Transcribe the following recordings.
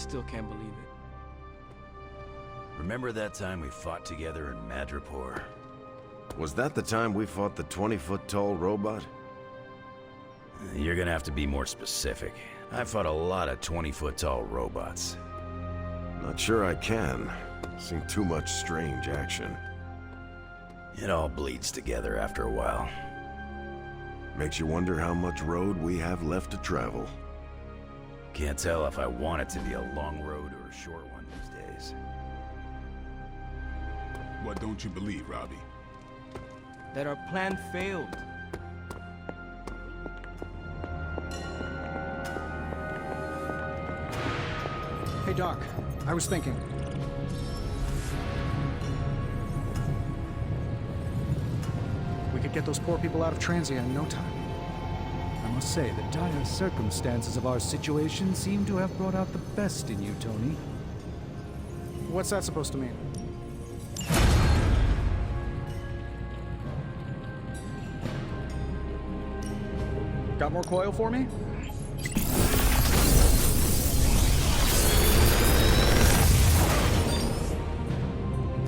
still can't believe it. Remember that time we fought together in Madripoor? Was that the time we fought the 20-foot-tall robot? You're gonna have to be more specific. I fought a lot of 20-foot-tall robots. Not sure I can. Seen too much strange action. It all bleeds together after a while. Makes you wonder how much road we have left to travel. Can't tell if I want it to be a long road or a short one these days. What don't you believe, Robbie? That our plan failed. Hey, Doc. I was thinking. We could get those poor people out of Transia in no time. I must say, the dire circumstances of our situation seem to have brought out the best in you, Tony. What's that supposed to mean? Got more coil for me?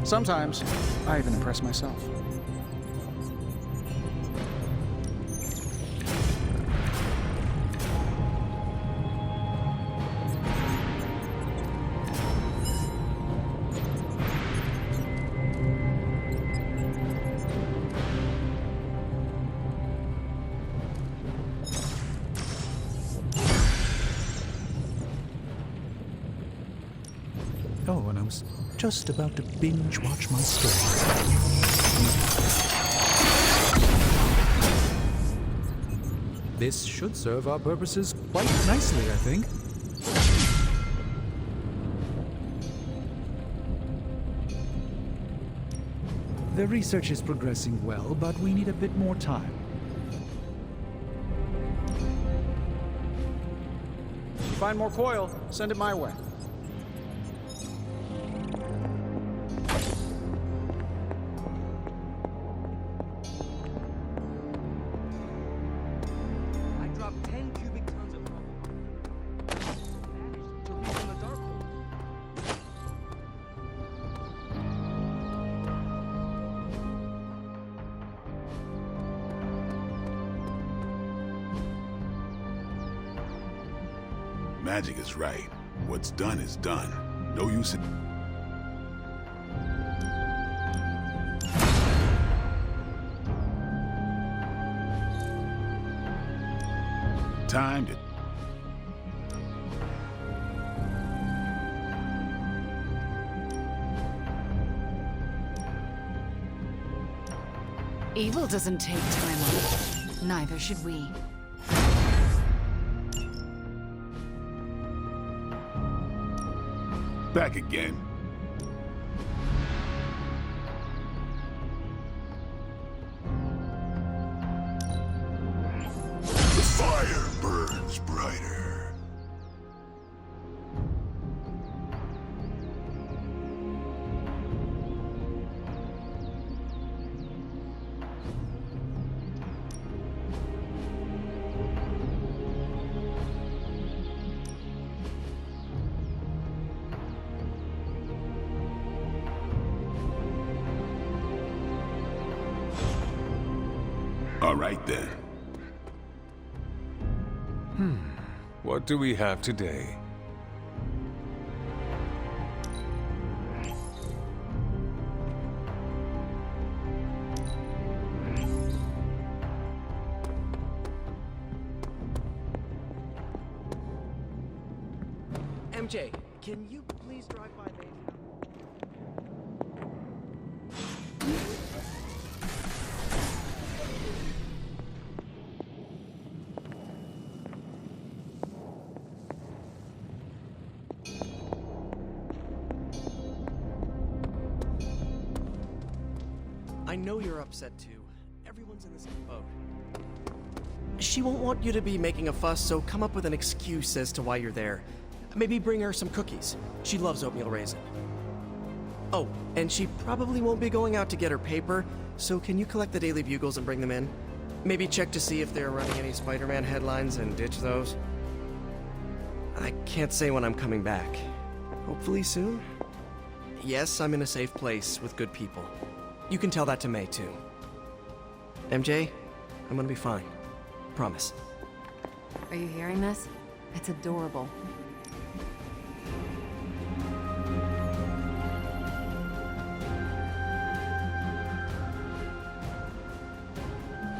Sometimes, I even impress myself. Oh, and I was just about to binge watch my story. This should serve our purposes quite nicely, I think. The research is progressing well, but we need a bit more time. If you find more coil, send it my way. I dropped 10 cubic tons of rubble. Managed to reach in the dark hole. Magic is right. What's done is done. No use in... Time to... Evil doesn't take time off. Neither should we. Back again. The fire burns brighter. All right then. What do we have today? MJ, can you please drive by me? I know you're upset too. Everyone's in the same boat. She won't want you to be making a fuss, so come up with an excuse as to why you're there. Maybe bring her some cookies. She loves oatmeal raisin. Oh, and she probably won't be going out to get her paper, so can you collect the Daily Bugles and bring them in? Maybe check to see if they're running any Spider-Man headlines and ditch those. I can't say when I'm coming back. Hopefully soon? Yes, I'm in a safe place with good people. You can tell that to May, too. MJ, I'm gonna be fine. Promise. Are you hearing this? It's adorable.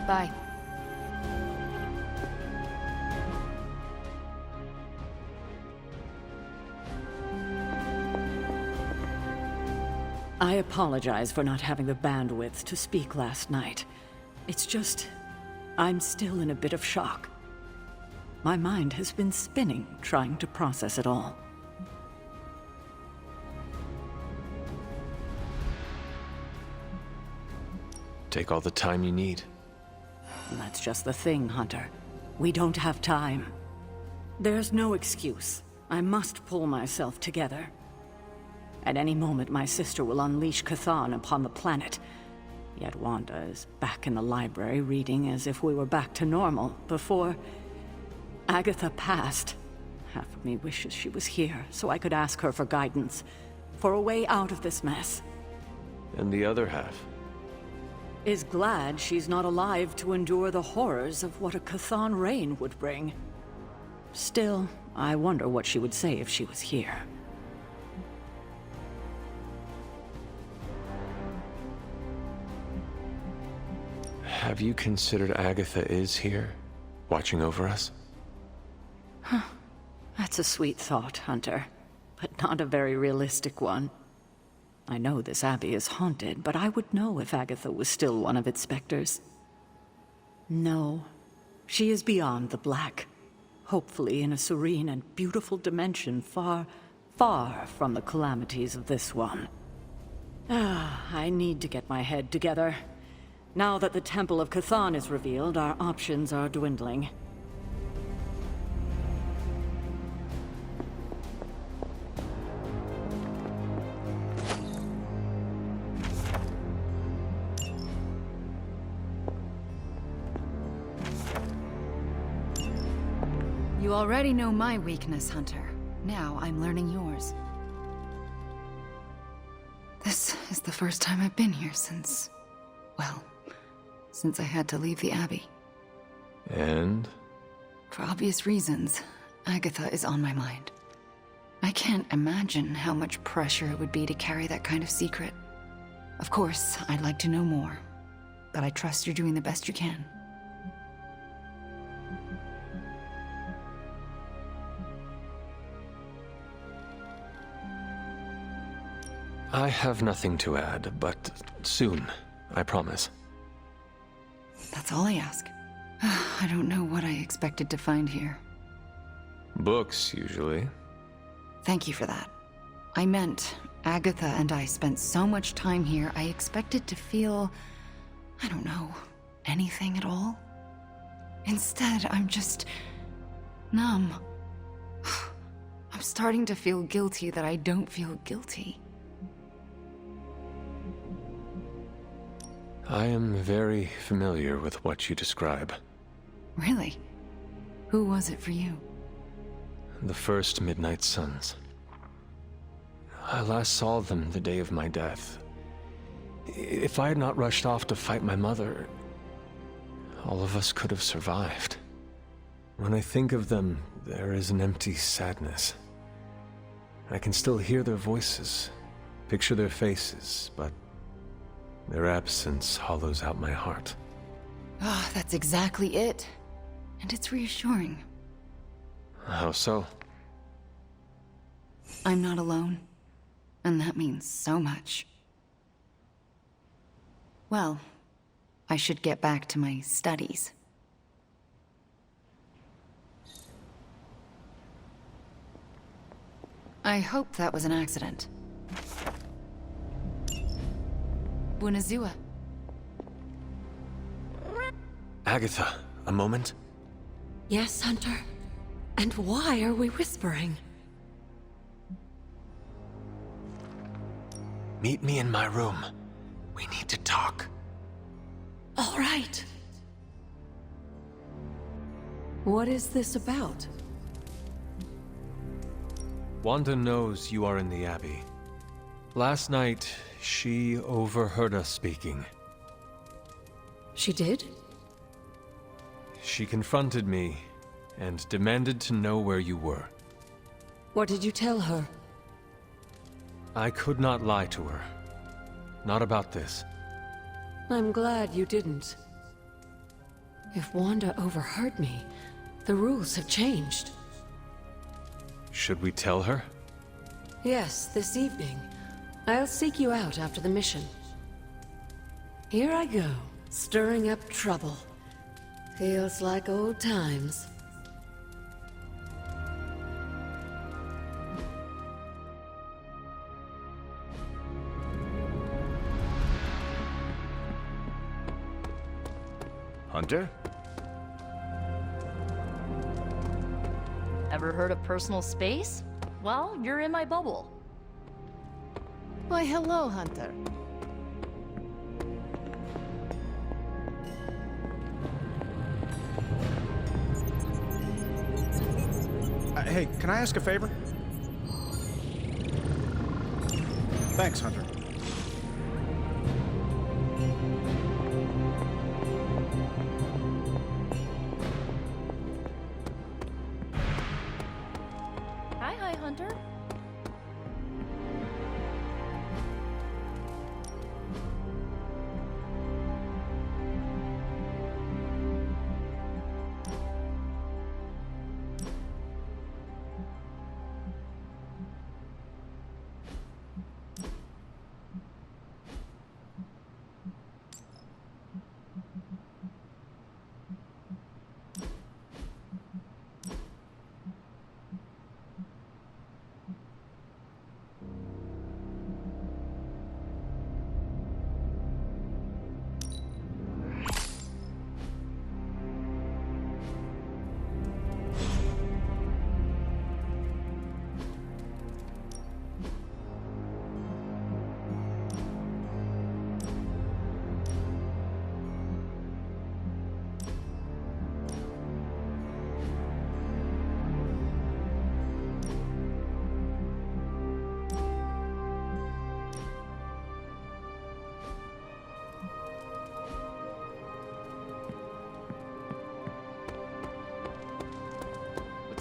Bye. I apologize for not having the bandwidth to speak last night. It's just, I'm still in a bit of shock. My mind has been spinning trying to process it all. Take all the time you need. That's just the thing, Hunter. We don't have time. There's no excuse. I must pull myself together. At any moment, my sister will unleash Chthon upon the planet. Yet Wanda is back in the library reading as if we were back to normal before Agatha passed. Half of me wishes she was here so I could ask her for guidance, for a way out of this mess. And the other half? Is glad she's not alive to endure the horrors of what a Chthon reign would bring. Still, I wonder what she would say if she was here. Have you considered Agatha is here, watching over us? That's a sweet thought, Hunter, but not a very realistic one. I know this abbey is haunted, but I would know if Agatha was still one of its specters. No, she is beyond the black, hopefully in a serene and beautiful dimension far, far from the calamities of this one. I need to get my head together. Now that the Temple of Chthon is revealed, our options are dwindling. You already know my weakness, Hunter. Now I'm learning yours. This is the first time I've been here since... well, since I had to leave the Abbey. And? For obvious reasons, Agatha is on my mind. I can't imagine how much pressure it would be to carry that kind of secret. Of course, I'd like to know more, but I trust you're doing the best you can. I have nothing to add, but soon, I promise. That's all I ask. I don't know what I expected to find here. Books, usually. Thank you for that. I meant, Agatha and I spent so much time here, I expected to feel... I don't know, anything at all? Instead, I'm just... numb. I'm starting to feel guilty that I don't feel guilty. I am very familiar with what you describe. Really? Who was it for you? The first Midnight Suns. I last saw them the day of my death. If I had not rushed off to fight my mother, all of us could have survived. When I think of them, there is an empty sadness. I can still hear their voices, picture their faces, but their absence hollows out my heart. Ah, that's exactly it. And it's reassuring. How so? I'm not alone. And that means so much. Well, I should get back to my studies. I hope that was an accident. Bunazua. Agatha, a moment? Yes, Hunter? And why are we whispering? Meet me in my room. We need to talk. All right. What is this about? Wanda knows you are in the Abbey. Last night, she overheard us speaking. She did? She confronted me and demanded to know where you were. What did you tell her? I could not lie to her. Not about this. I'm glad you didn't. If Wanda overheard me, the rules have changed. Should we tell her? Yes, this evening. I'll seek you out after the mission. Here I go, stirring up trouble. Feels like old times. Hunter? Ever heard of personal space? Well, you're in my bubble. Why, hello, Hunter. Hey, can I ask a favor? Thanks, Hunter. Hi, Hunter.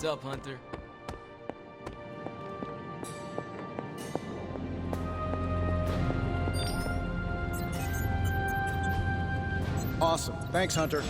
What's up, Hunter? Awesome. Thanks, Hunter.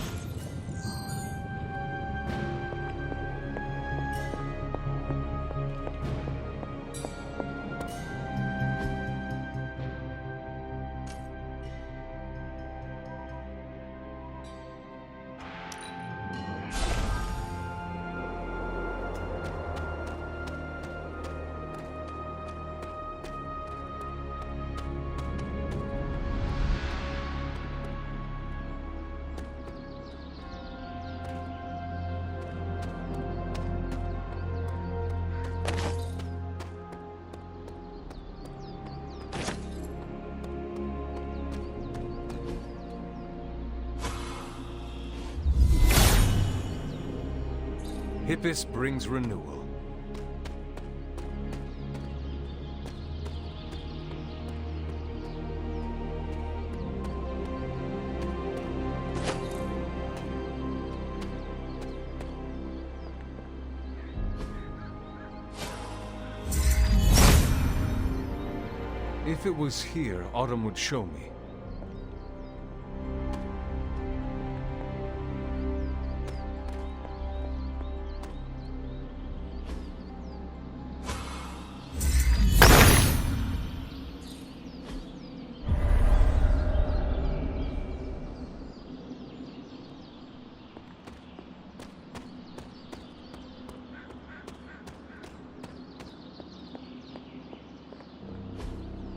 Hippus brings renewal. If it was here, Autumn would show me.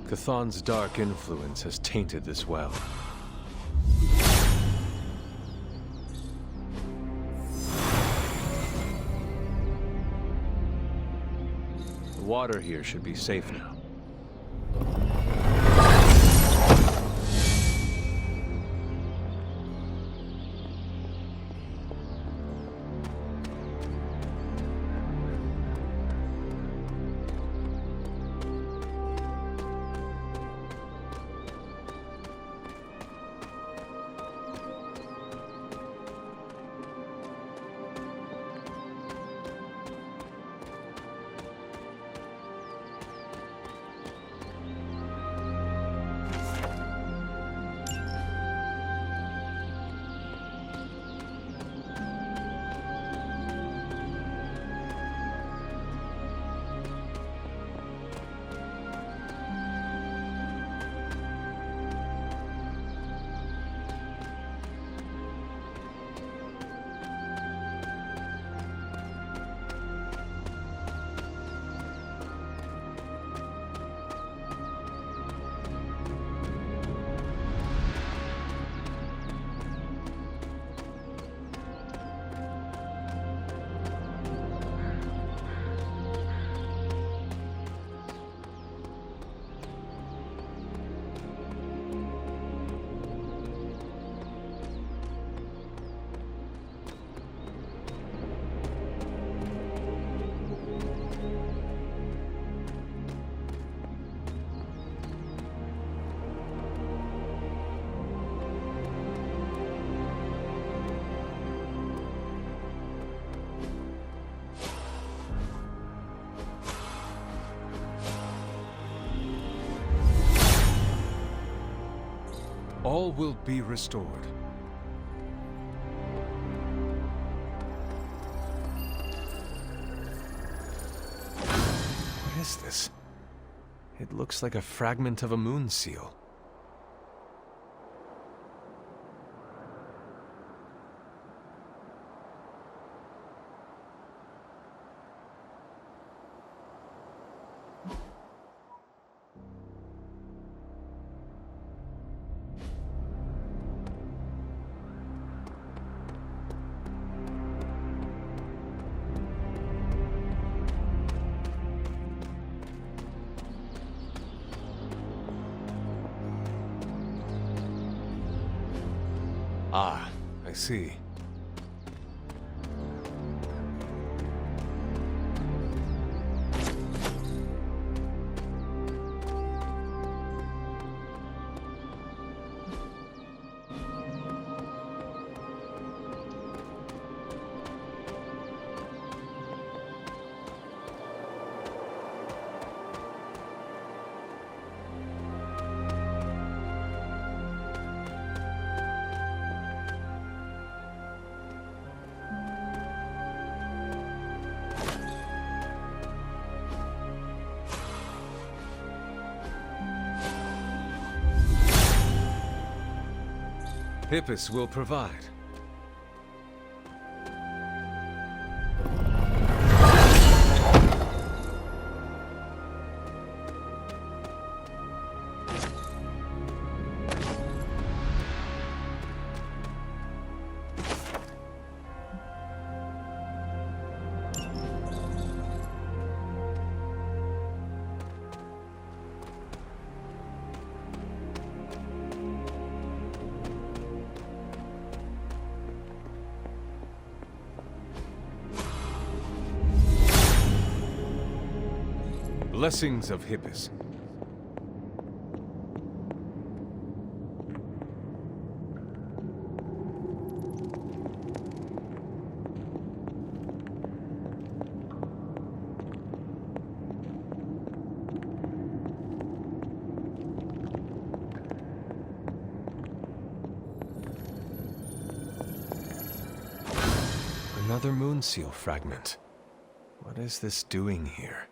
Chthon's dark influence has tainted this well. The water here should be safe now. All will be restored. What is this? It looks like a fragment of a moon seal. Ah, I see. Hippus will provide. Blessings of Hippus. Another moon seal fragment. What is this doing here?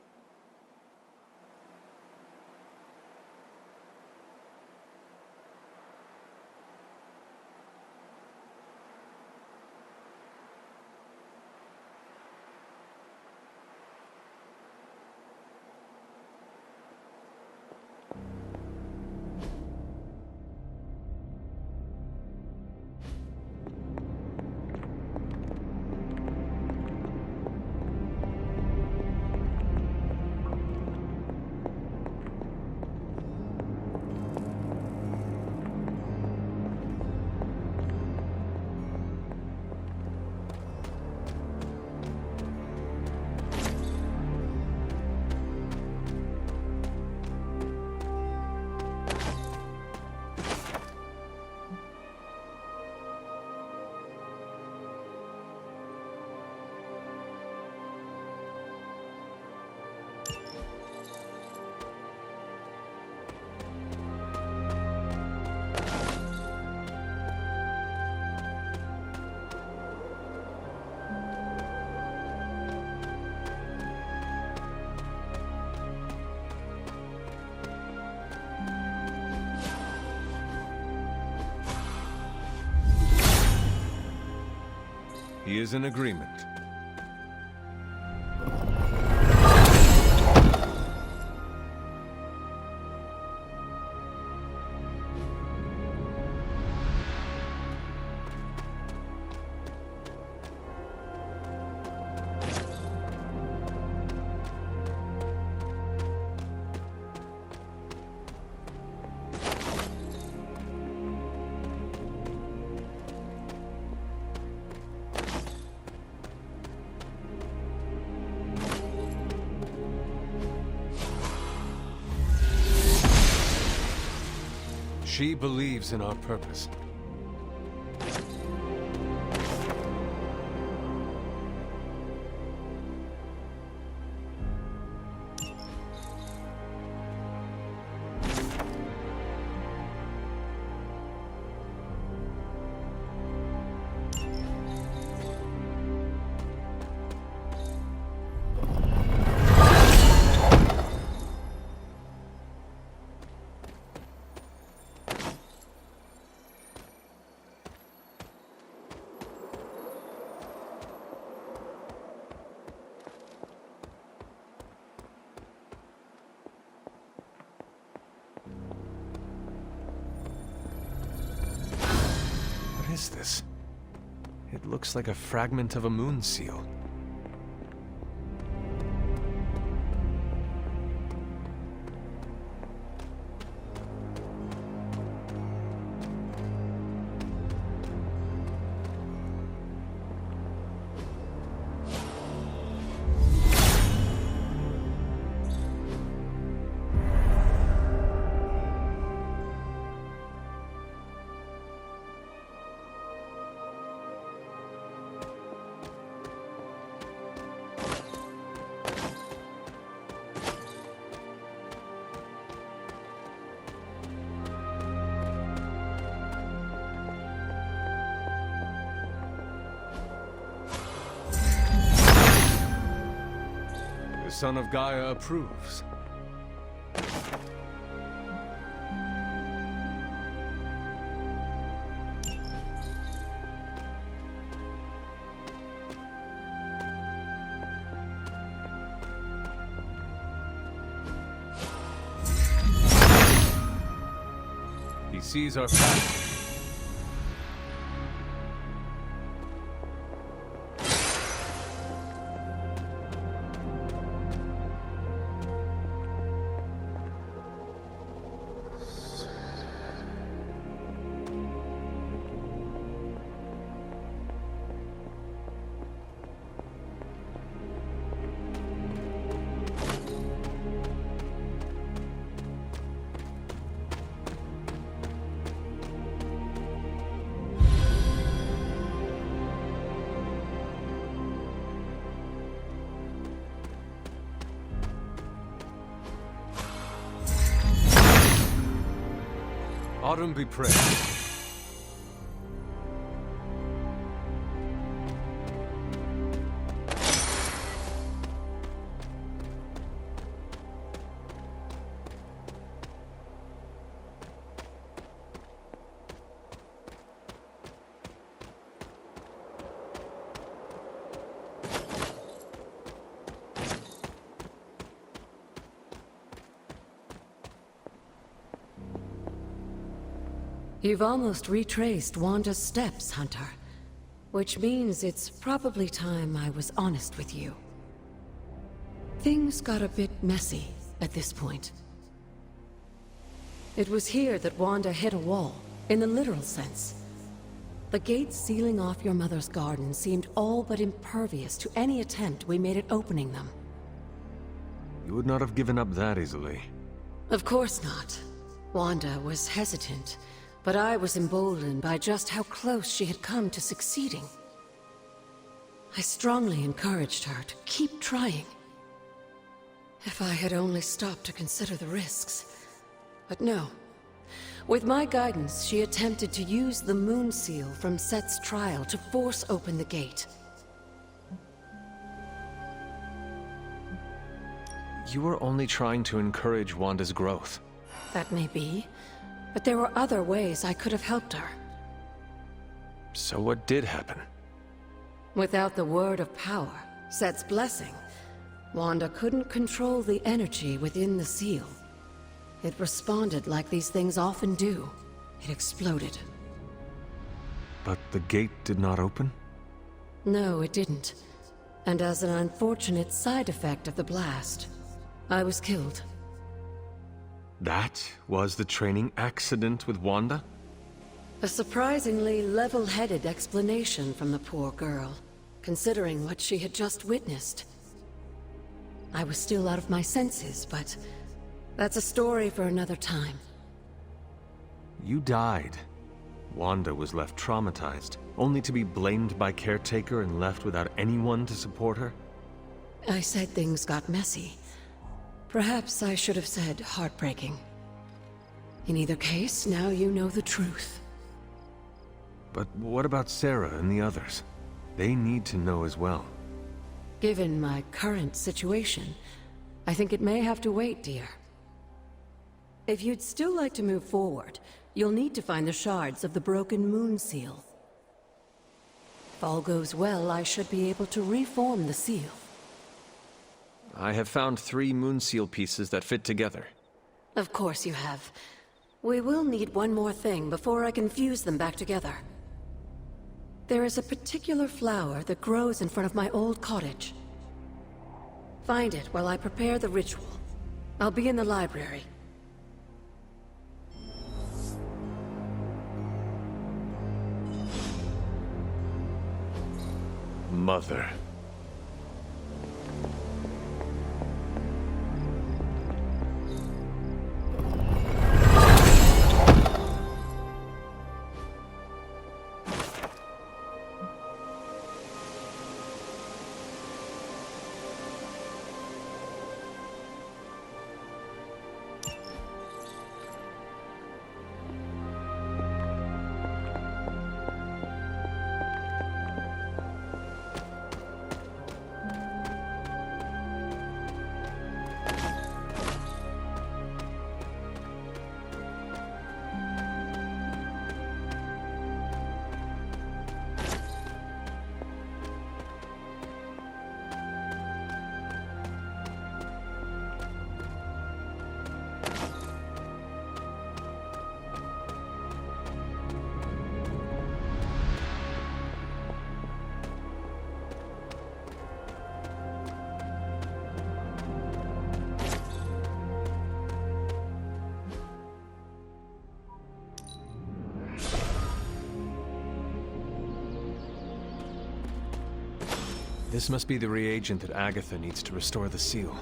He is in agreement. She believes in our purpose. is this? It looks like a fragment of a moon seal. The son of Gaia approves. He sees our path. Autumn be praised. You've almost retraced Wanda's steps, Hunter. Which means it's probably time I was honest with you. Things got a bit messy at this point. It was here that Wanda hit a wall, in the literal sense. The gates sealing off your mother's garden seemed all but impervious to any attempt we made at opening them. You would not have given up that easily. Of course not. Wanda was hesitant, but I was emboldened by just how close she had come to succeeding. I strongly encouraged her to keep trying. If I had only stopped to consider the risks. But no. With my guidance, she attempted to use the moon seal from Set's trial to force open the gate. You were only trying to encourage Wanda's growth. That may be, but there were other ways I could have helped her. So what did happen? Without the word of power, Set's blessing, Wanda couldn't control the energy within the seal. It responded like these things often do. It exploded. But the gate did not open? No, it didn't. And as an unfortunate side effect of the blast, I was killed. That was the training accident with Wanda? A surprisingly level-headed explanation from the poor girl, considering what she had just witnessed. I was still out of my senses, but that's a story for another time. You died. Wanda was left traumatized, only to be blamed by Caretaker and left without anyone to support her? I said things got messy. Perhaps I should have said heartbreaking. In either case, now you know the truth. But what about Sarah and the others? They need to know as well. Given my current situation, I think it may have to wait, dear. If you'd still like to move forward, you'll need to find the shards of the broken moon seal. If all goes well, I should be able to reform the seal. I have found 3 moon seal pieces that fit together. Of course you have. We will need one more thing before I can fuse them back together. There is a particular flower that grows in front of my old cottage. Find it while I prepare the ritual. I'll be in the library. Mother. This must be the reagent that Agatha needs to restore the seal.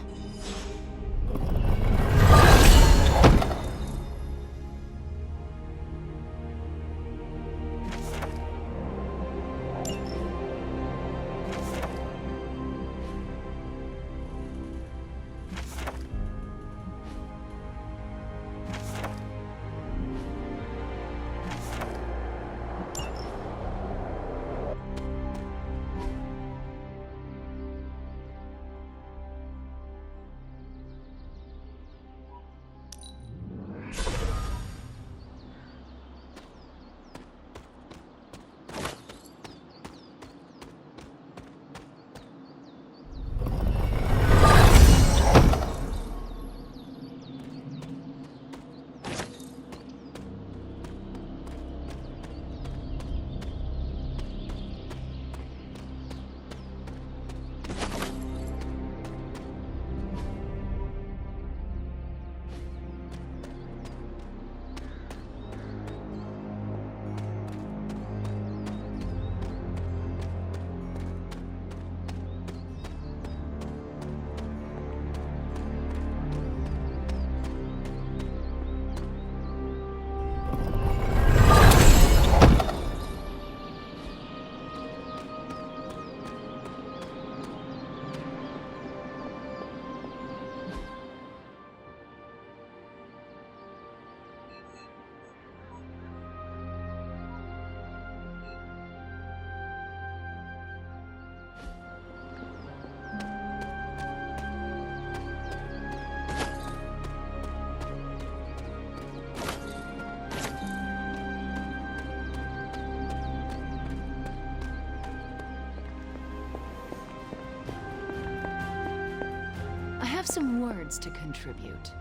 I have some words to contribute.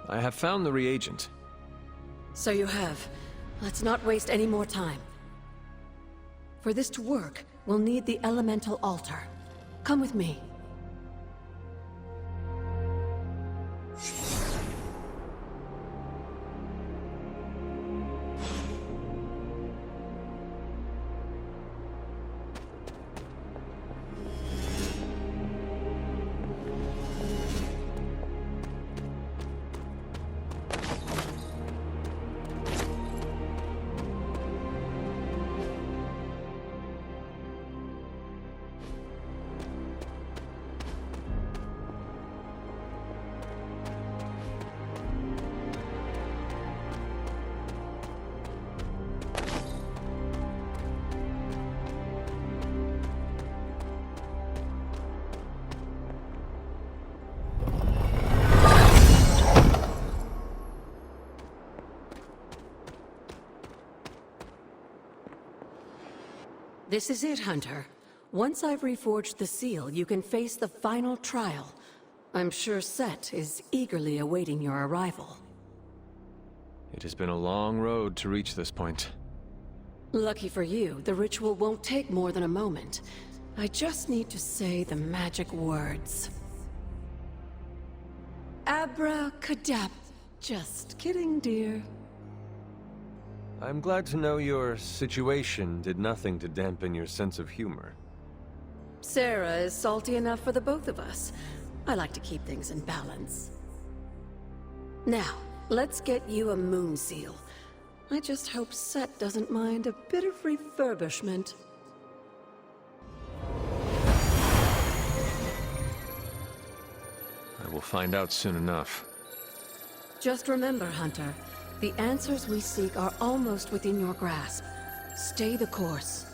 I have found the reagent. So you have. Let's not waste any more time. For this to work, we'll need the elemental altar. Come with me. This is it, Hunter. Once I've reforged the seal, you can face the final trial. I'm sure Set is eagerly awaiting your arrival. It has been a long road to reach this point. Lucky for you, the ritual won't take more than a moment. I just need to say the magic words. Abracadabra. Just kidding, dear. I'm glad to know your situation did nothing to dampen your sense of humor. Sarah is salty enough for the both of us. I like to keep things in balance. Now, let's get you a moon seal. I just hope Set doesn't mind a bit of refurbishment. I will find out soon enough. Just remember, Hunter, the answers we seek are almost within your grasp. Stay the course.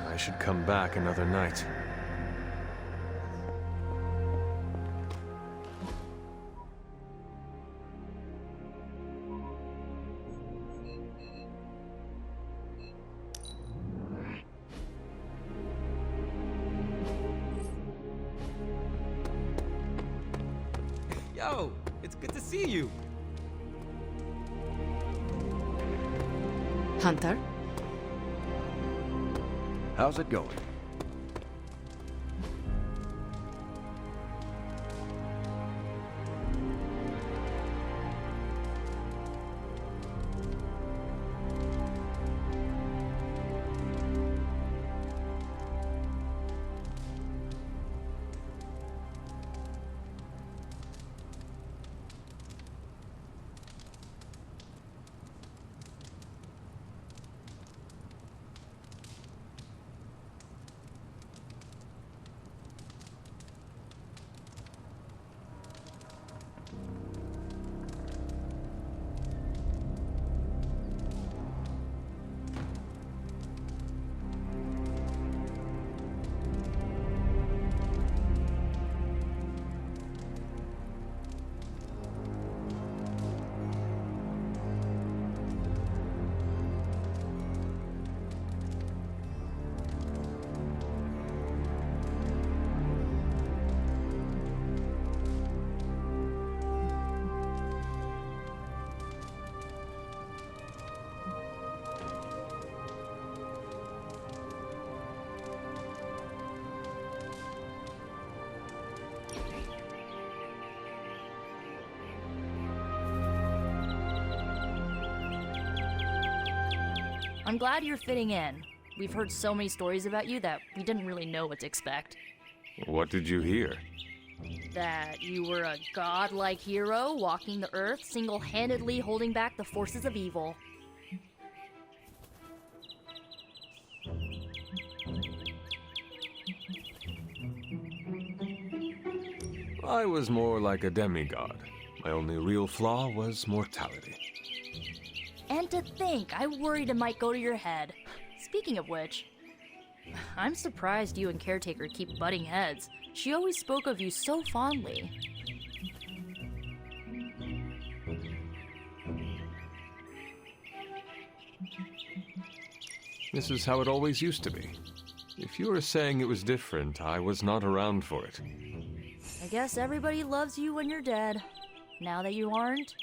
I should come back another night. Yo, it's good to see you. Hunter? How's it going? I'm glad you're fitting in. We've heard so many stories about you that we didn't really know what to expect. What did you hear? That you were a godlike hero walking the earth, single-handedly holding back the forces of evil. I was more like a demigod. My only real flaw was mortality. And to think, I worried it might go to your head. Speaking of which, I'm surprised you and Caretaker keep butting heads. She always spoke of you so fondly. This is how it always used to be. If you were saying it was different, I was not around for it. I guess everybody loves you when you're dead. Now that you aren't,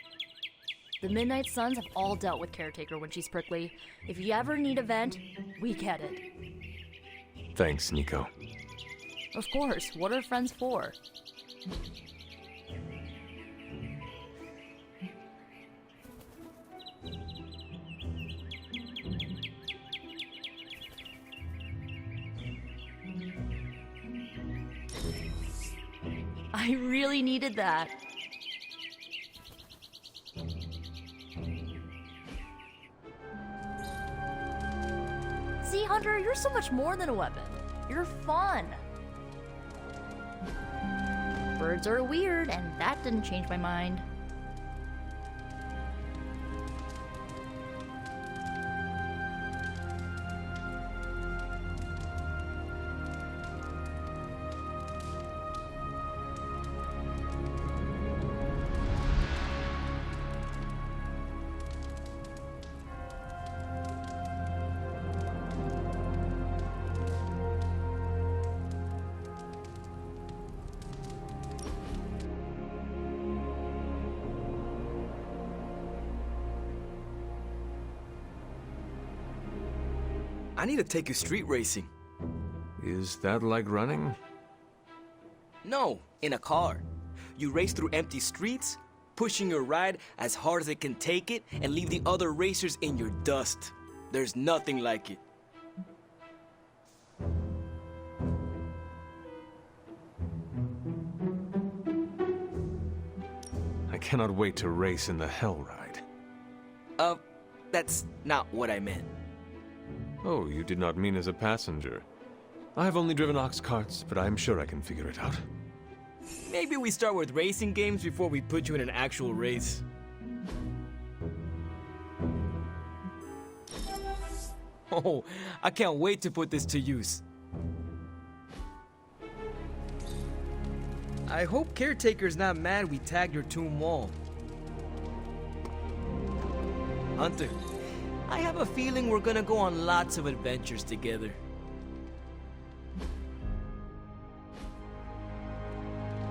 the Midnight Suns have all dealt with Caretaker when she's prickly. If you ever need a vent, we get it. Thanks, Nico. Of course, what are friends for? I really needed that. See, Hunter, you're so much more than a weapon. You're fun. Birds are weird, and that didn't change my mind. I need to take you street racing. Is that like running? No, in a car. You race through empty streets, pushing your ride as hard as it can take it, and leave the other racers in your dust. There's nothing like it. I cannot wait to race in the Hell Ride. That's not what I meant. Oh, you did not mean as a passenger. I have only driven ox carts, but I am sure I can figure it out. Maybe we start with racing games before we put you in an actual race. Oh, I can't wait to put this to use. I hope Caretaker's not mad we tagged your tomb wall. Hunter, I have a feeling we're gonna go on lots of adventures together.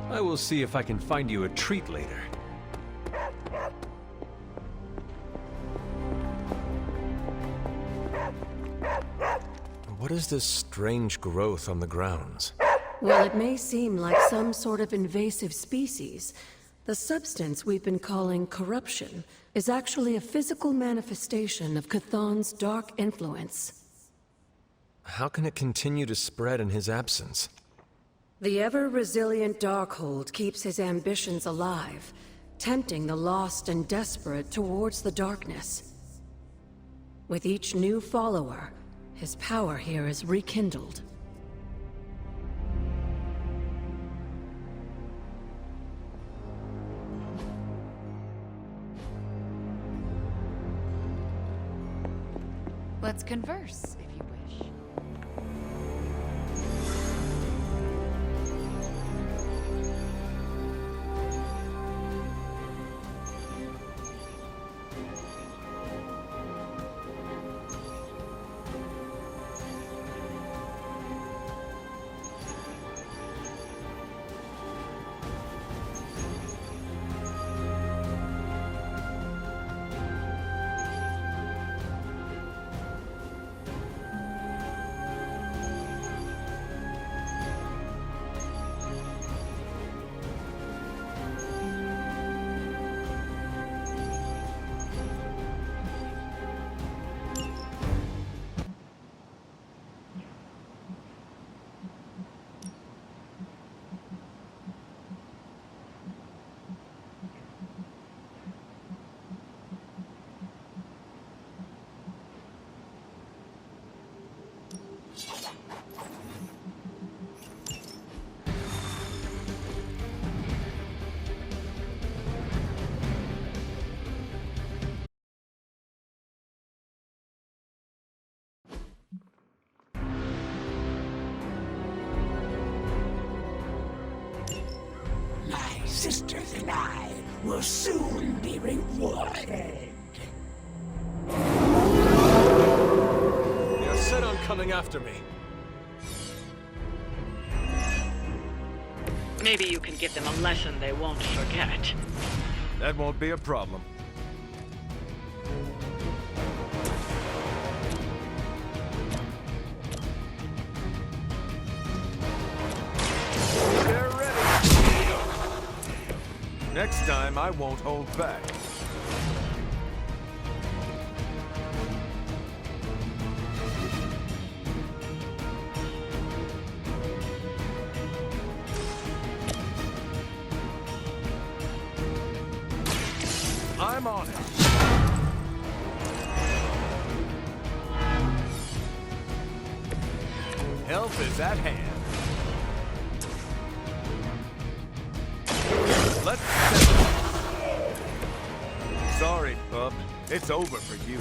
I will see if I can find you a treat later. What is this strange growth on the grounds? While it may seem like some sort of invasive species, the substance we've been calling corruption is actually a physical manifestation of Chthon's dark influence. How can it continue to spread in his absence? The ever-resilient Darkhold keeps his ambitions alive, tempting the lost and desperate towards the darkness. With each new follower, his power here is rekindled. Let's converse, if you wish. My sisters and I will soon be rewarded. They are set on coming after me. Maybe you can give them a lesson they won't forget. That won't be a problem. They're ready. Next time, I won't hold back. I'm on it. Help is at hand. Let's settle. Sorry, pup. It's over for you.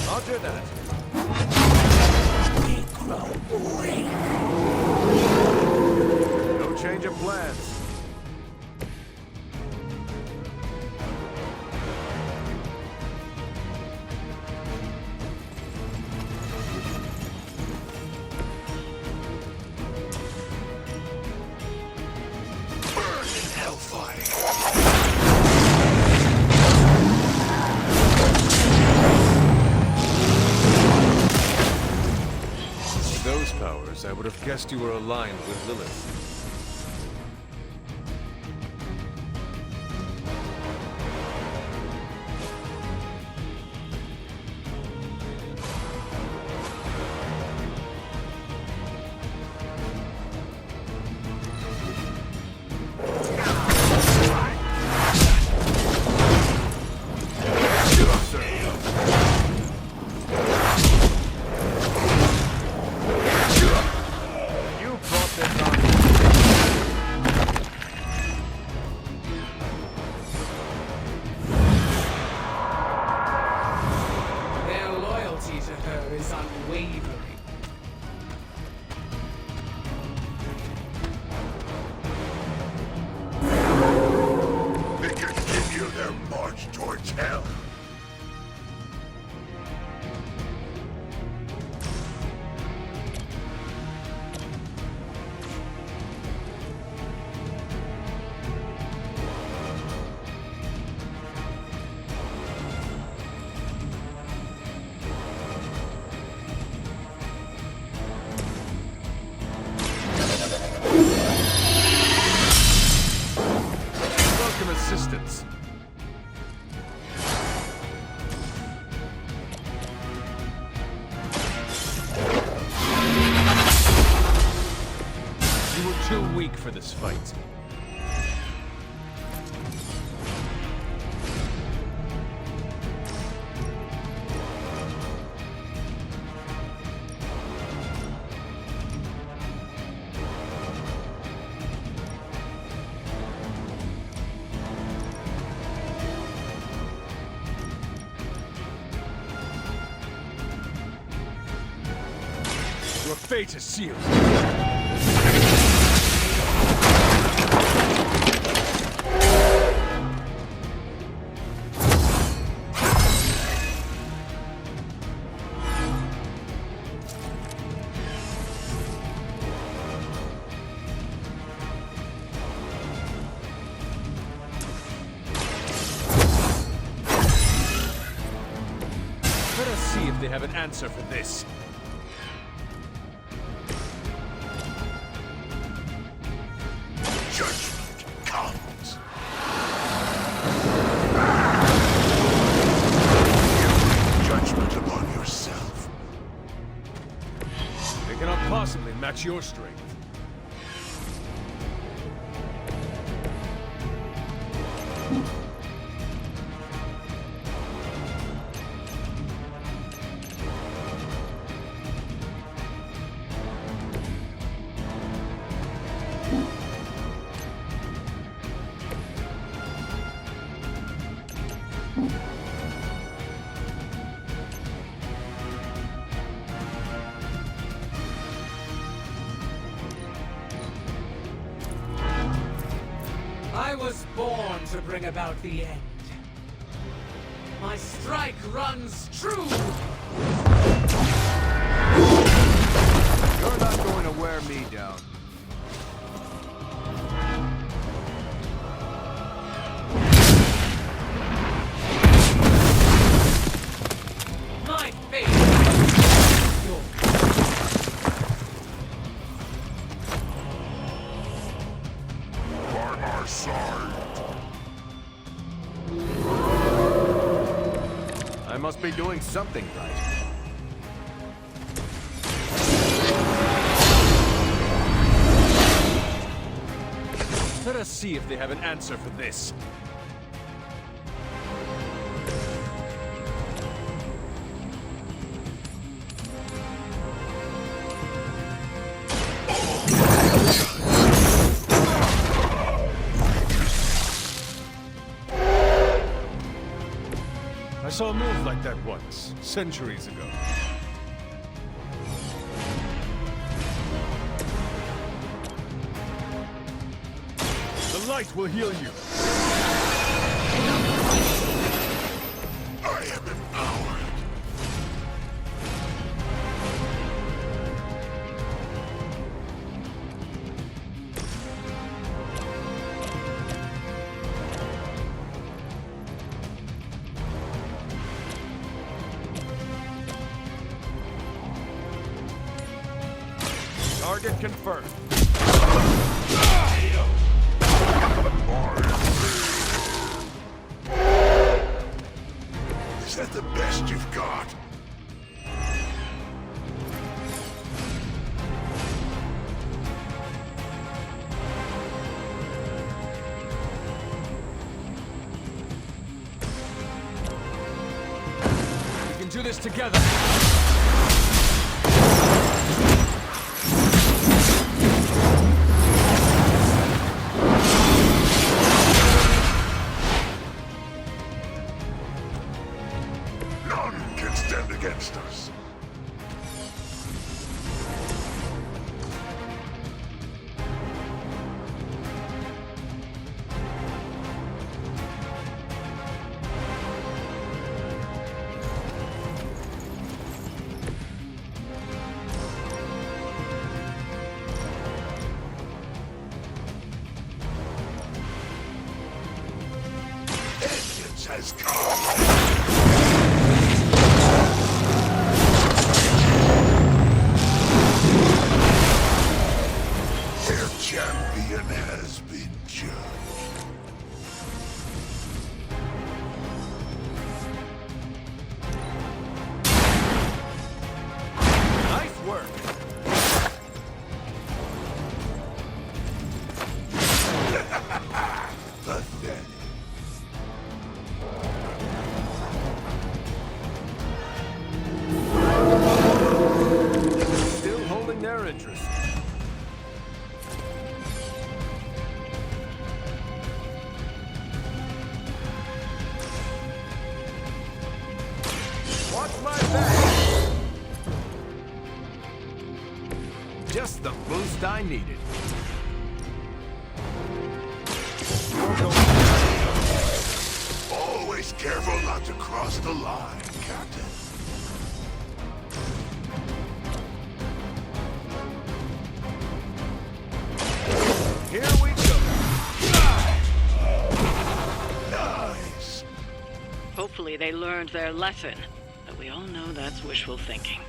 Roger that. We grow weak. No change change of plans. Those powers, I would have guessed you were aligned with Lilith. Assistance. You were too weak for this fight. Your fate is sealed. Let us see if they have an answer for this. Judgment comes. Judgment upon yourself. They cannot possibly match your strength. I was born to bring about the end. My strike runs true! You're not going to wear me down. My fate! By my side. I must be doing something right. Let us see if they have an answer for this. I saw a move like that once, centuries ago. light will heal you. I am empowered. Target confirmed. Is that the best you've got? We can do this together. None can stand against us. Vengeance has come. Their champion has been judged. Nice work. Pathetic. Still holding their interest. Watch my back. Just the boost I needed. Always careful not to cross the line, Captain. Here we go. Nice. Hopefully they learned their lesson, but we all know that's wishful thinking.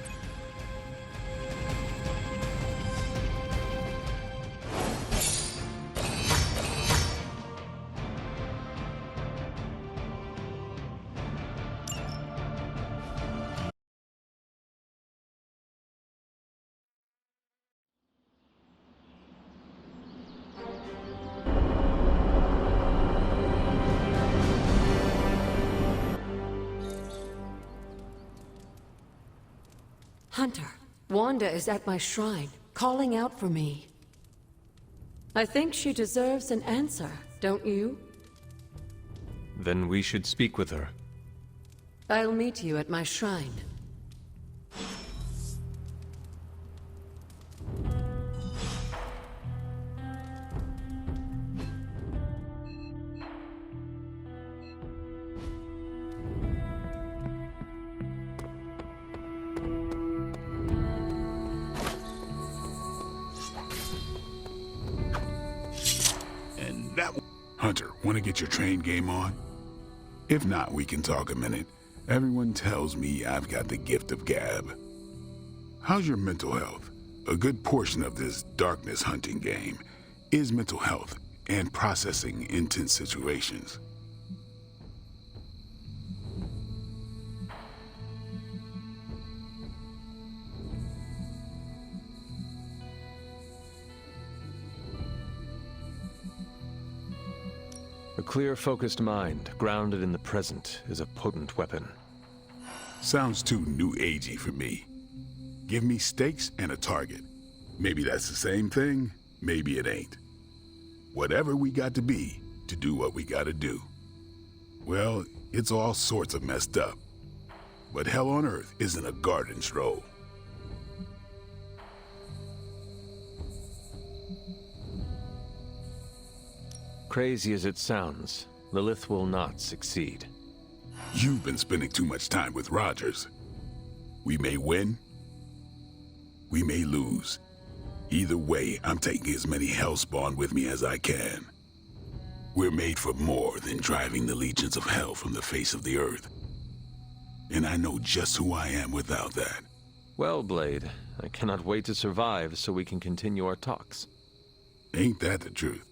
Hunter, Wanda is at my shrine, calling out for me. I think she deserves an answer, don't you? Then we should speak with her. I'll meet you at my shrine. And that... Hunter, want to get your train game on? If not, we can talk a minute. Everyone tells me I've got the gift of gab. How's your mental health? A good portion of this darkness hunting game is mental health and processing intense situations. A clear, focused mind, grounded in the present, is a potent weapon. Sounds too new agey for me. Give me stakes and a target. Maybe that's the same thing, maybe it ain't. Whatever we got to be to do what we gotta do. Well, it's all sorts of messed up. But hell on earth isn't a garden stroll. Crazy as it sounds, Lilith will not succeed. You've been spending too much time with Rogers. We may win, we may lose. Either way, I'm taking as many Hellspawn with me as I can. We're made for more than driving the legions of hell from the face of the earth. And I know just who I am without that. Well, Blade, I cannot wait to survive so we can continue our talks. Ain't that the truth?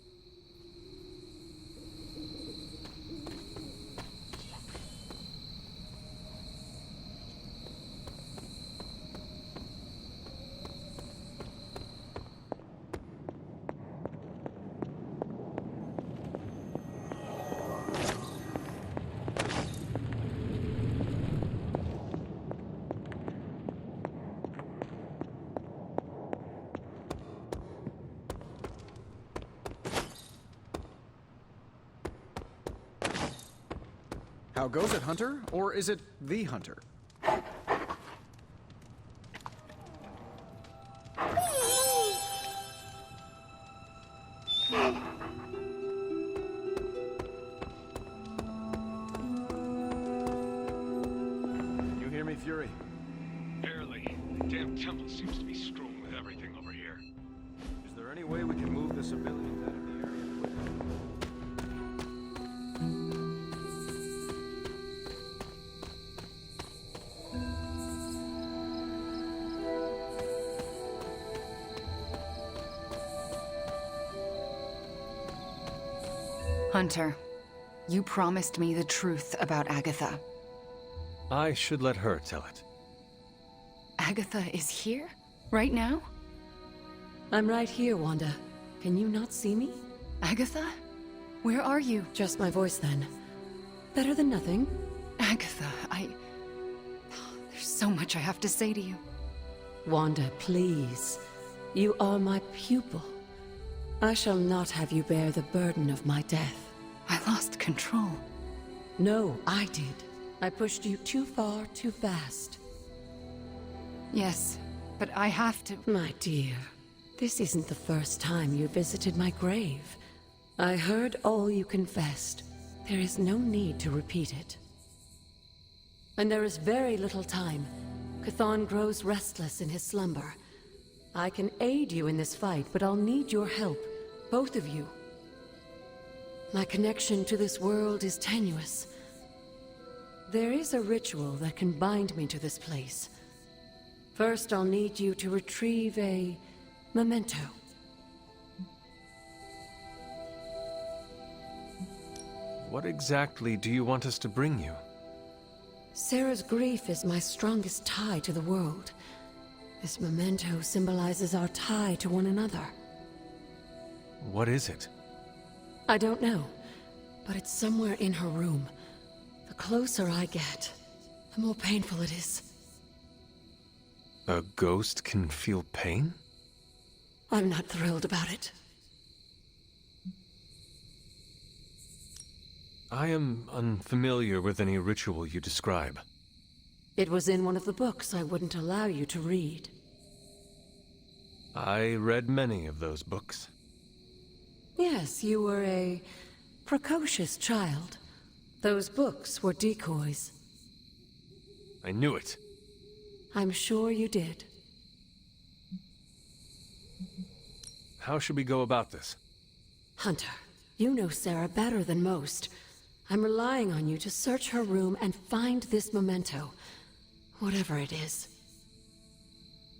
How goes it, Hunter? Or is it the Hunter? You hear me, Fury? Barely. The damn temple seems to be strewn with everything over here. Is there any way we can move the civilians out of the area quickly? Hunter, you promised me the truth about Agatha. I should let her tell it. Agatha is here? Right now? I'm right here, Wanda. Can you not see me? Agatha? Where are you? Just my voice, then. Better than nothing. Agatha, there's so much I have to say to you. Wanda, please. You are my pupil. I shall not have you bear the burden of my death. I lost control. No, I did. I pushed you too far, too fast. Yes, but I have to... My dear, this isn't the first time you visited my grave. I heard all you confessed. There is no need to repeat it. And there is very little time. Chthon grows restless in his slumber. I can aid you in this fight, but I'll need your help. Both of you. My connection to this world is tenuous. There is a ritual that can bind me to this place. First, I'll need you to retrieve a memento. What exactly do you want us to bring you? Sarah's grief is my strongest tie to the world. This memento symbolizes our tie to one another. What is it? I don't know, but it's somewhere in her room. The closer I get, the more painful it is. A ghost can feel pain? I'm not thrilled about it. I am unfamiliar with any ritual you describe. It was in one of the books I wouldn't allow you to read. I read many of those books. Yes, you were a precocious child. Those books were decoys. I knew it. I'm sure you did. How should we go about this? Hunter, you know Sarah better than most. I'm relying on you to search her room and find this memento. Whatever it is.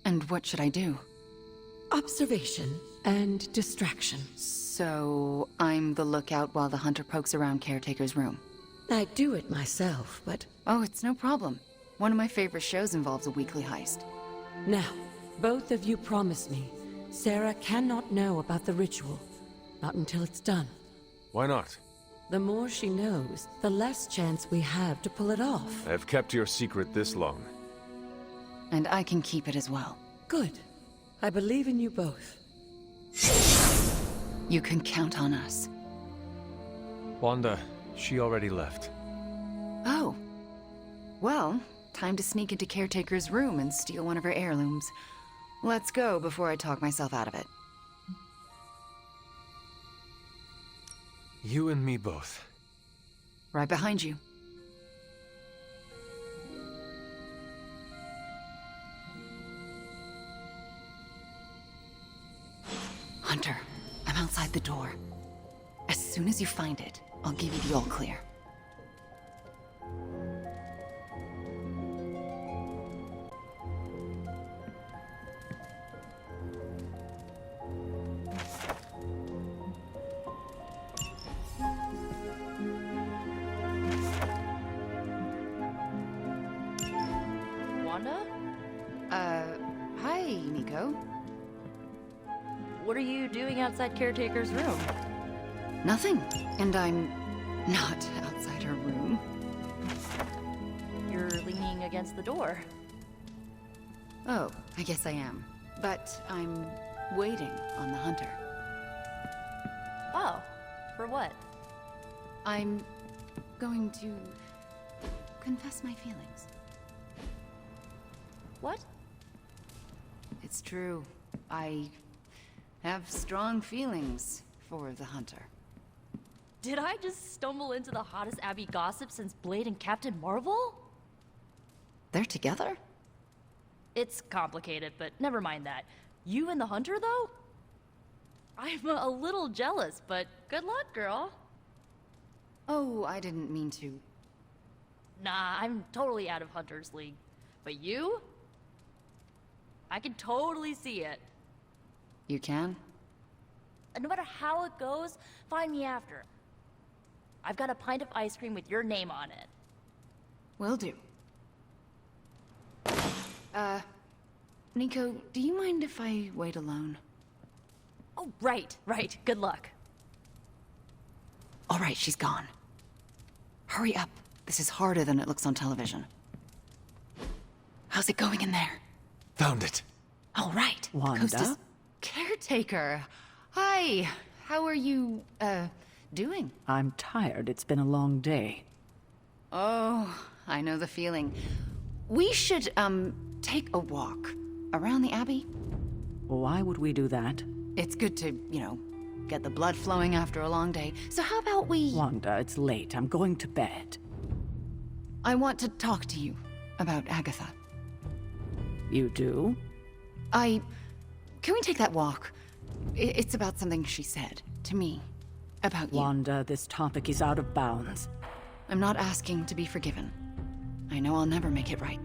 And what should I do? Observation and distraction. So, I'm the lookout while the hunter pokes around Caretaker's room. I do it myself, but... Oh, it's no problem. One of my favorite shows involves a weekly heist. Now, both of you promise me, Sarah cannot know about the ritual. Not until it's done. Why not? The more she knows, the less chance we have to pull it off. I've kept your secret this long. And I can keep it as well. Good. I believe in you both. You can count on us. Wanda, she already left. Oh. Well, time to sneak into Caretaker's room and steal one of her heirlooms. Let's go before I talk myself out of it. You and me both. Right behind you. Hunter, I'm outside the door. As soon as you find it, I'll give you the all clear. Wanda? Hi, Nico. What are you doing outside Caretaker's room? Nothing. And I'm not outside her room. You're leaning against the door. Oh, I guess I am. But I'm waiting on the hunter. Oh, for what? I'm going to confess my feelings. What? It's true. I have strong feelings for the hunter. Did I just stumble into the hottest Abby gossip since Blade and Captain Marvel? They're together? It's complicated, but never mind that. You and the hunter, though? I'm a little jealous, but good luck, girl. Oh, I didn't mean to. Nah, I'm totally out of Hunter's League. But you? I can totally see it. You can? No matter how it goes, find me after. I've got a pint of ice cream with your name on it. Will do. Nico, do you mind if I wait alone? Oh, right. Good luck. All right, she's gone. Hurry up. This is harder than it looks on television. How's it going in there? Found it. All right. Wanda? Coast is caretaker. Hi. How are you, doing? I'm tired. It's been a long day. Oh, I know the feeling. We should, take a walk around the Abbey. Why would we do that? It's good to, get the blood flowing after a long day. So how about we... Wanda, it's late. I'm going to bed. I want to talk to you about Agatha. You do? Can we take that walk? It's about something she said to me. About you. Wanda, this topic is out of bounds. I'm not asking to be forgiven. I know I'll never make it right.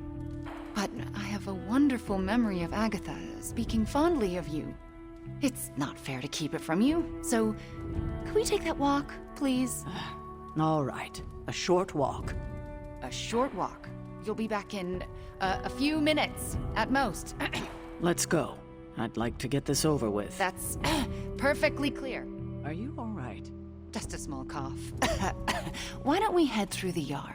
But I have a wonderful memory of Agatha speaking fondly of you. It's not fair to keep it from you, so could we take that walk, please? All right. A short walk. A short walk. You'll be back in a few minutes, at most. Let's go. I'd like to get this over with. That's perfectly clear. Are you all right? Just a small cough. Why don't we head through the yard?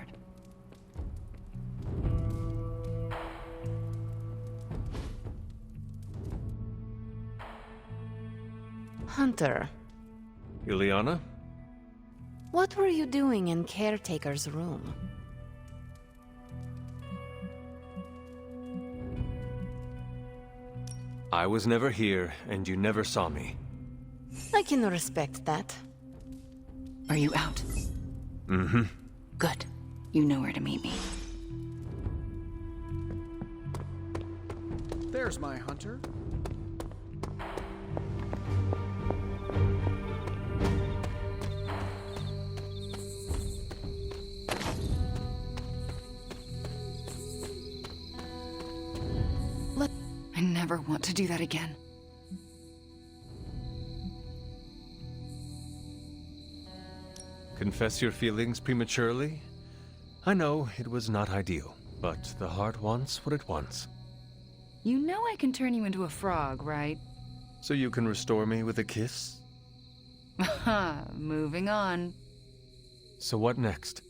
Hunter, Juliana? what were you doing in Caretaker's room? I was never here, and you never saw me. I can respect that. Are you out? Mm-hmm. Good. You know where to meet me. There's my hunter. I never want to do that again. Confess your feelings prematurely? I know it was not ideal, but the heart wants what it wants. You know I can turn you into a frog, right? So you can restore me with a kiss? Moving on. So what next?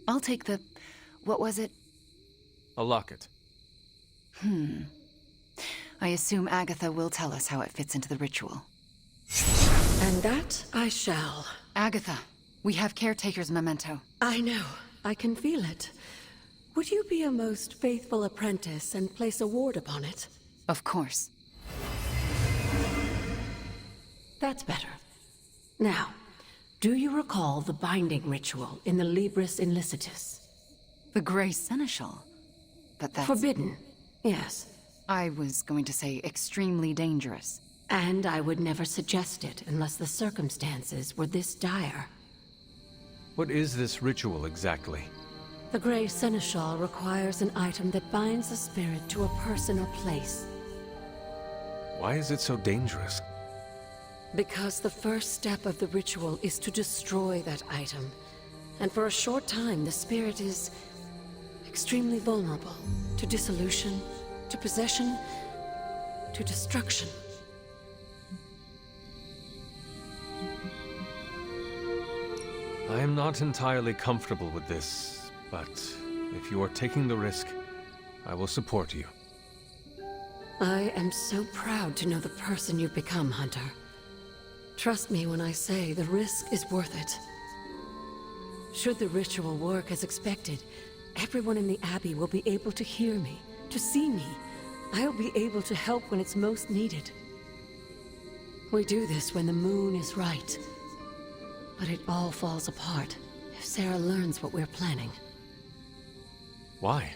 I'll take the... what was it? A locket. I assume Agatha will tell us how it fits into the ritual. And that I shall. Agatha, we have Caretaker's memento. I know. I can feel it. Would you be a most faithful apprentice and place a ward upon it? Of course. That's better. Now, Do you recall the binding ritual in the Libris Ilicitus? The Grey Seneschal? But that's... Forbidden, yes. I was going to say extremely dangerous. And I would never suggest it unless the circumstances were this dire. What is this ritual exactly? The Grey Seneschal requires an item that binds the spirit to a person or place. Why is it so dangerous? Because the first step of the ritual is to destroy that item. And for a short time, the spirit is extremely vulnerable to dissolution, to possession, to destruction. I am not entirely comfortable with this, but if you are taking the risk, I will support you. I am so proud to know the person you've become, Hunter. Trust me when I say the risk is worth it. Should the ritual work as expected, everyone in the Abbey will be able to hear me, to see me. I'll be able to help when it's most needed. We do this when the moon is right. But it all falls apart if Sarah learns what we're planning. Why?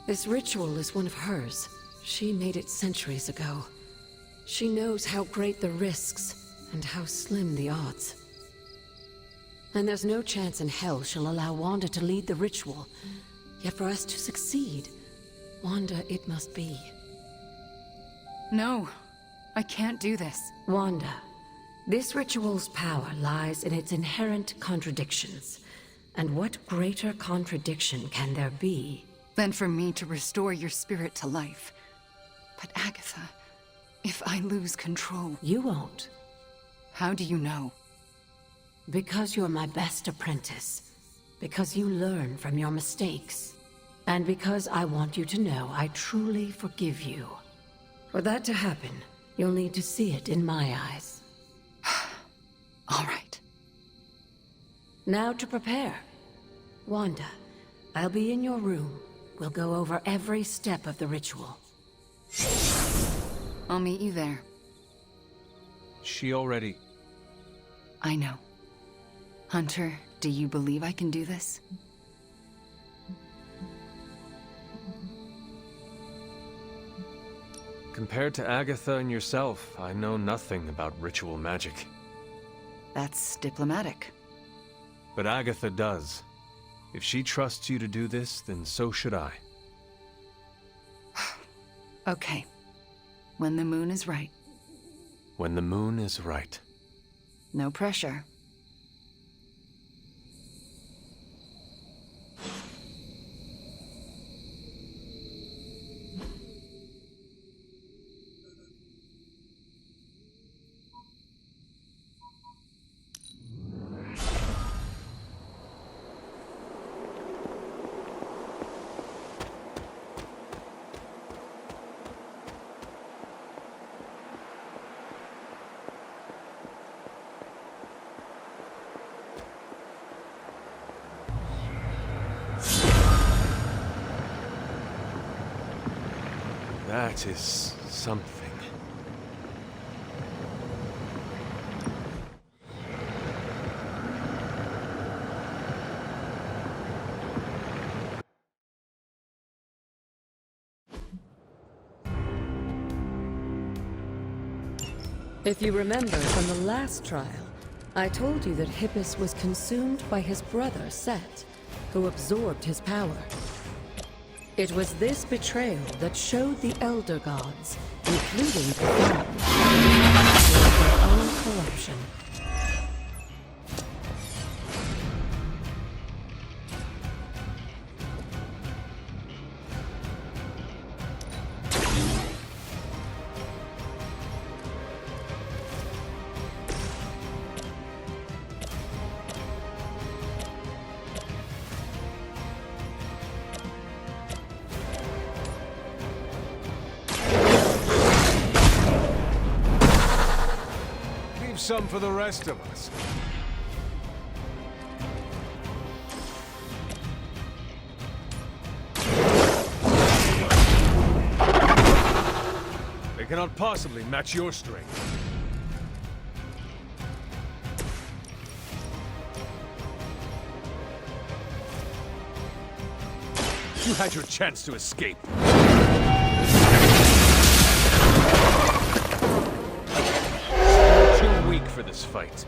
This ritual is one of hers. She made it centuries ago. She knows how great the risks and how slim the odds. And there's no chance in hell she'll allow Wanda to lead the ritual. Yet for us to succeed, Wanda it must be. No, I can't do this. Wanda, this ritual's power lies in its inherent contradictions. And what greater contradiction can there be than for me to restore your spirit to life? But Agatha, if I lose control... You won't. How do you know? Because you're my best apprentice. Because you learn from your mistakes. And because I want you to know I truly forgive you. For that to happen, you'll need to see it in my eyes. All right. Now to prepare. Wanda, I'll be in your room. We'll go over every step of the ritual. I'll meet you there. She already... I know. Hunter, do you believe I can do this? Compared to Agatha and yourself, I know nothing about ritual magic. That's diplomatic. But Agatha does. If she trusts you to do this, then so should I. Okay. When the moon is right. When the moon is right. No pressure. That is something. If you remember from the last trial, I told you that Hippus was consumed by his brother, Set, who absorbed his power. It was this betrayal that showed the Elder Gods, including the Gods, their own corruption. Some for the rest of us. They cannot possibly match your strength. You had your chance to escape. You're too weak for this fight.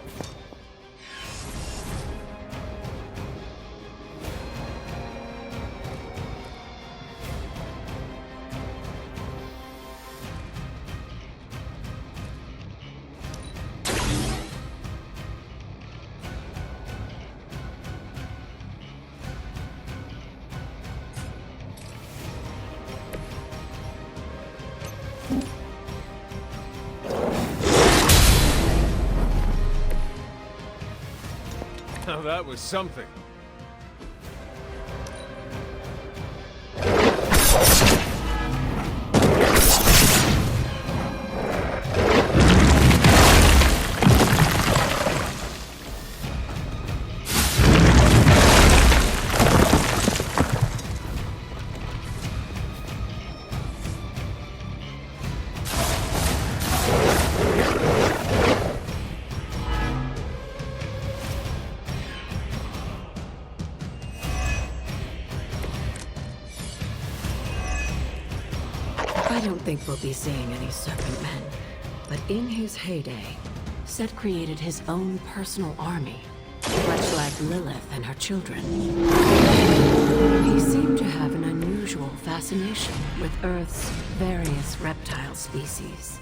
Now that was something. I don't think we'll be seeing any Serpent Men, but in his heyday, Set created his own personal army, much like Lilith and her children. He seemed to have an unusual fascination with Earth's various reptile species.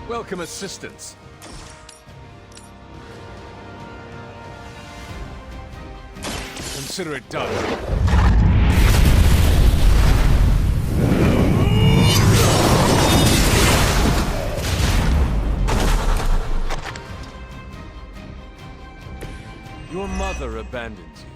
Welcome assistance. Consider it done. Your mother abandons you.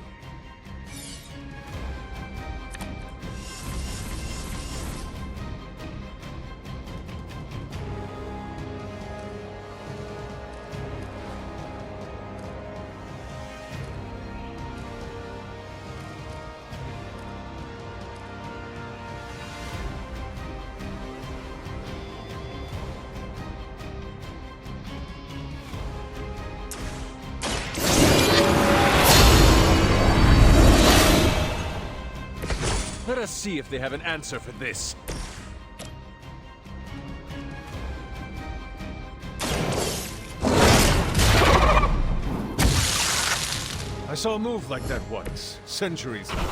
Let us see if they have an answer for this. I saw a move like that once, centuries ago.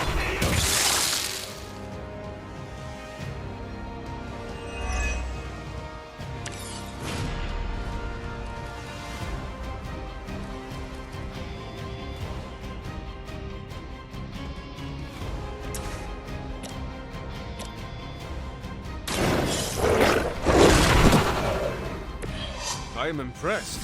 I am impressed.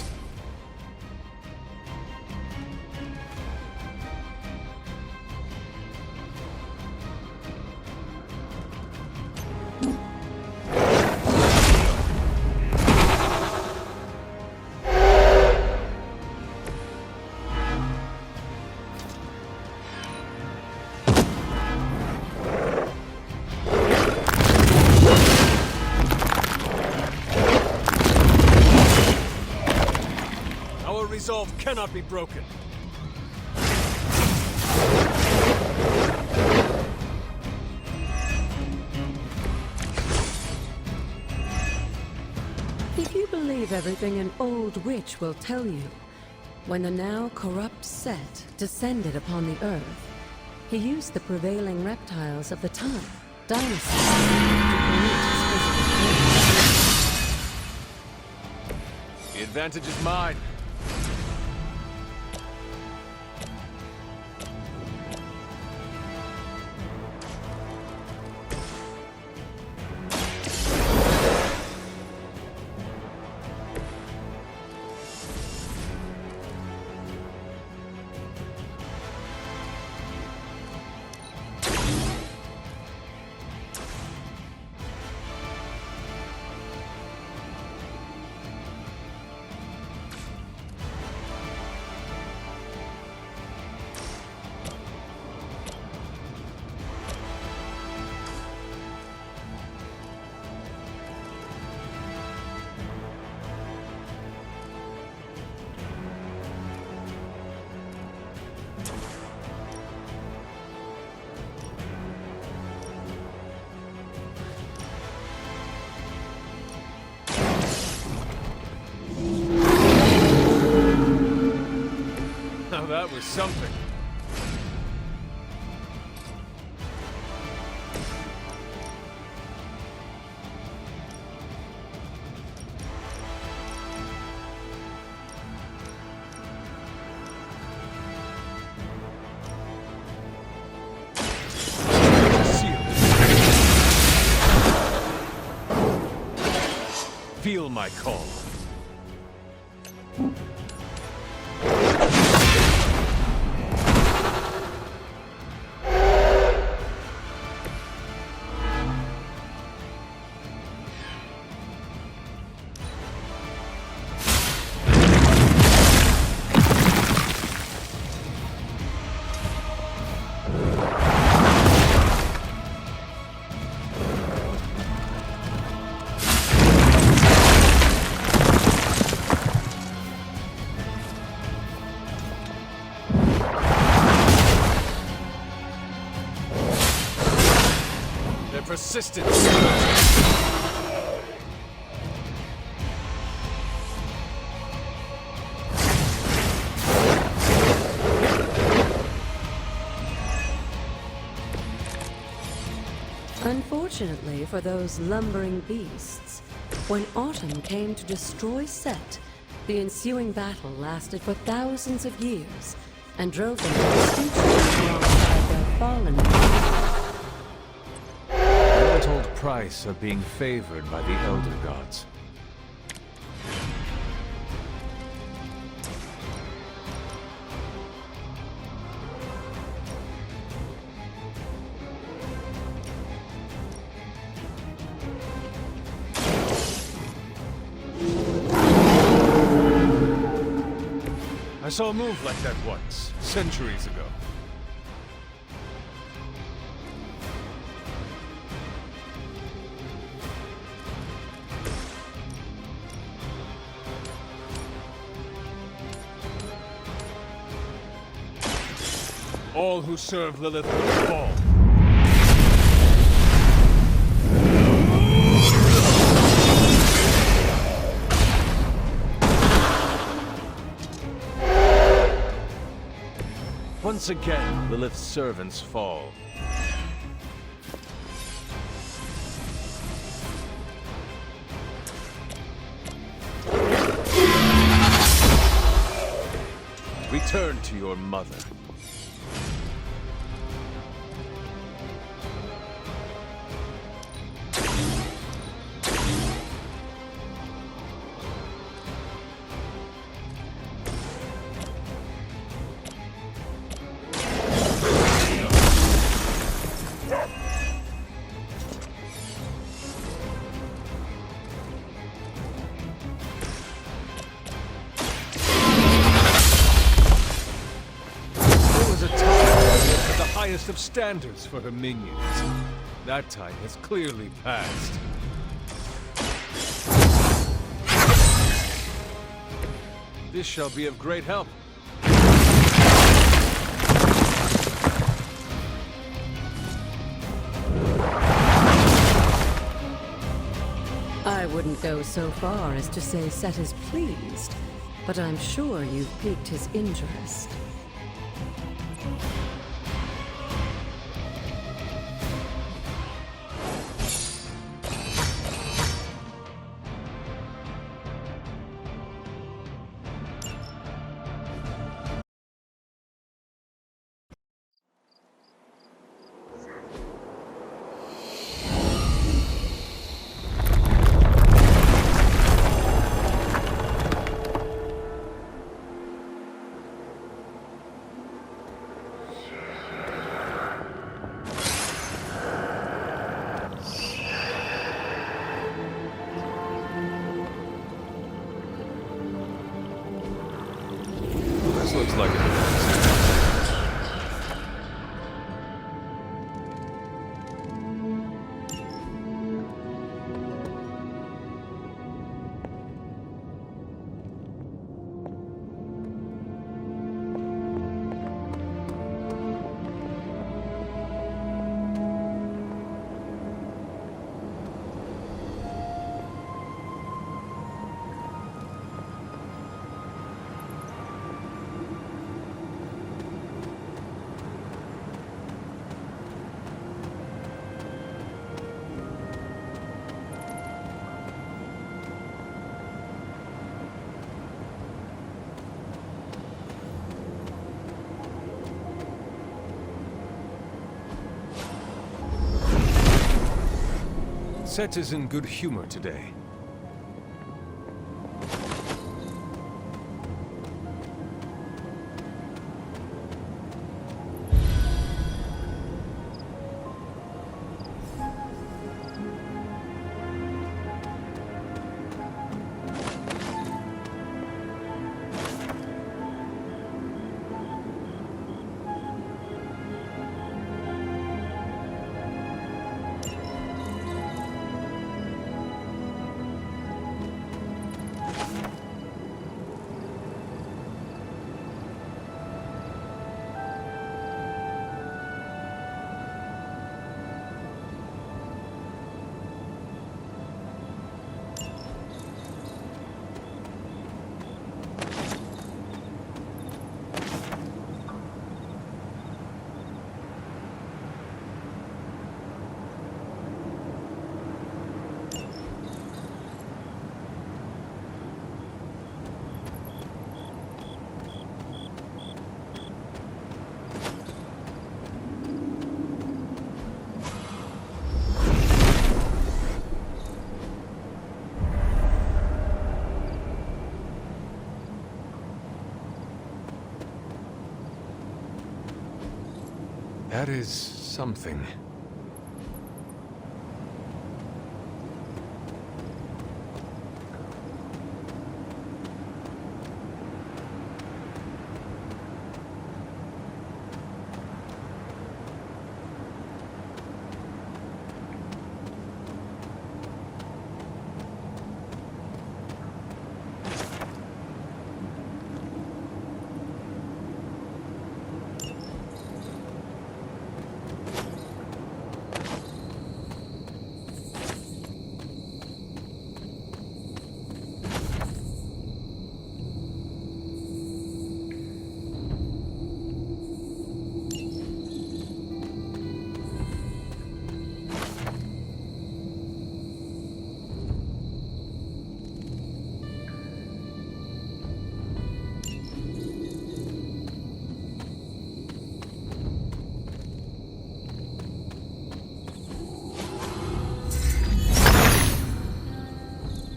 Resolve cannot be broken. If you believe everything an old witch will tell you, when the now corrupt Set descended upon the Earth, he used the prevailing reptiles of the time, dinosaurs, to create his physical form. The advantage is mine. that was something. Feel my call. Persistence. Unfortunately for those lumbering beasts, when autumn came to destroy Set, the ensuing battle lasted for thousands of years and drove them to extinction alongside their fallen brothers. Told Price are being favored by the Elder Gods. I saw a move like that once, centuries ago. All who serve Lilith will fall. Once again, Lilith's servants fall. Return to your mother. Highest of standards for her minions. That time has clearly passed. This shall be of great help. I wouldn't go so far as to say Set is pleased, but I'm sure you've piqued his interest. Looks like it. Set is in good humor today. That is something.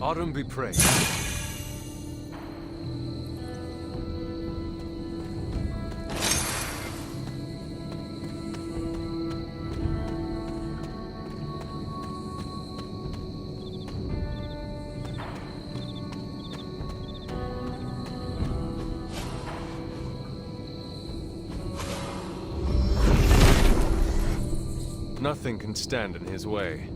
Autumn be praised. Nothing can stand in his way.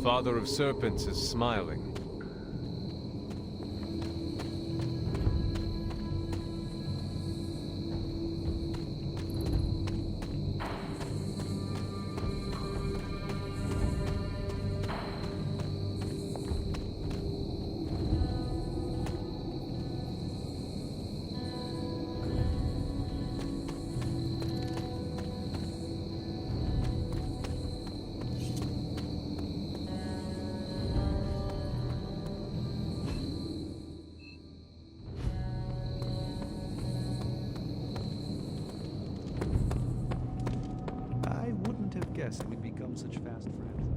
Father of Serpents is smiling. We'd become such fast friends.